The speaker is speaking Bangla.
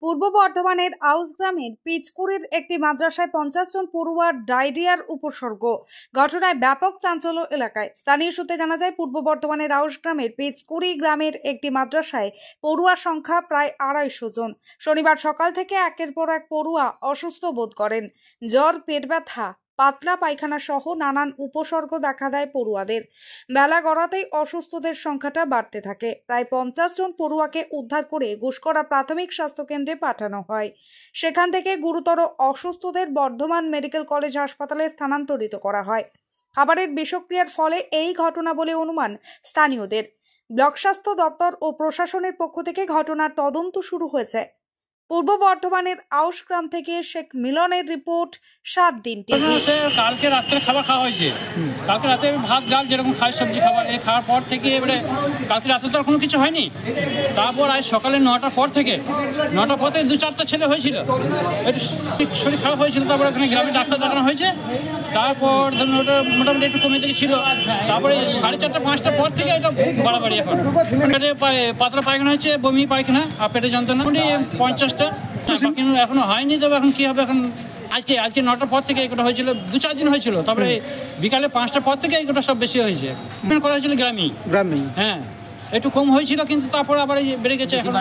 পূর্ব বর্ধমানের আউশ গ্রামের পিচকুড়ির একটি মাদ্রাসায় 50 জন পড়ুয়ার ডায়রিয়ার উপসর্গ। ঘটনায় ব্যাপক চাঞ্চল্য এলাকায়। স্থানীয় সূত্রে জানা যায়, পূর্ব বর্ধমানের আউশ গ্রামের পিচকুড়ি গ্রামের একটি মাদ্রাসায় পড়ুয়ার সংখ্যা প্রায় 250 জন। শনিবার সকাল থেকে একের পর এক পড়ুয়া অসুস্থ বোধ করেন। জ্বর, পেট ব্যথা, পাতলা পায়খানা সহ নানান উপসর্গ দেখা দেয় পড়ুয়াদের। বেলা গড়াতেই অসুস্থদের সংখ্যাটা বাড়তে থাকে। প্রায় 50 জন পড়ুয়াকে উদ্ধার করে ঘুষকরা প্রাথমিক স্বাস্থ্যকেন্দ্রে পাঠানো হয়। সেখান থেকে গুরুতর অসুস্থদের বর্ধমান মেডিকেল কলেজ হাসপাতালে স্থানান্তরিত করা হয়। খাবারের বিষক্রিয়ার ফলে এই ঘটনা বলে অনুমান স্থানীয়দের। ব্লক স্বাস্থ্য দপ্তর ও প্রশাসনের পক্ষ থেকে ঘটনার তদন্ত শুরু হয়েছে। পূর্ব বর্ধমানের আউশ গ্রাম থেকে শেখ মিলনের রিপোর্ট, 7 দিন টিভি। কালকে রাত্রে খাবার খাওয়া হয়েছে। কালকে রাতে ভাত ডাল যেরকম খাই সবজি খাবার, এই খাওয়ার পর থেকে এবারে কালকে রাতে তো আর কোনো কিছু হয়নি। তারপর আজ সকালে 9টার পর থেকে 9টার পর থেকে 2-4টা ছেলে হয়েছিল, একটু শরীর খারাপ হয়েছিল। তারপরে ওখানে গ্রামে ডাক্তার দেখানো হয়েছে। তারপর ধরুন ওটা মোটামুটি একটু কমে ছিল। তারপরে 4:30-5টার পর থেকে এটা বাড়াবাড়ি। এখন পেটে পাতলা পায়খানা হয়েছে, বমি পায়খানা আর পেটে যন্ত্রণা, মোটামুটি 50টা। কিন্তু এখনো হয়নি। তবে এখন কি হবে, এখন আজকে 9টার পর থেকে এগুলো হয়েছিল, 2-4 দিন হয়েছিল। তারপরে বিকালে 5টার পর থেকে এগুলো সব বেশি হয়েছে। করা হয়েছিল গ্রামে। হ্যাঁ, একটু কম হয়েছিল, কিন্তু তারপরে আবার বেড়ে গেছে এখন।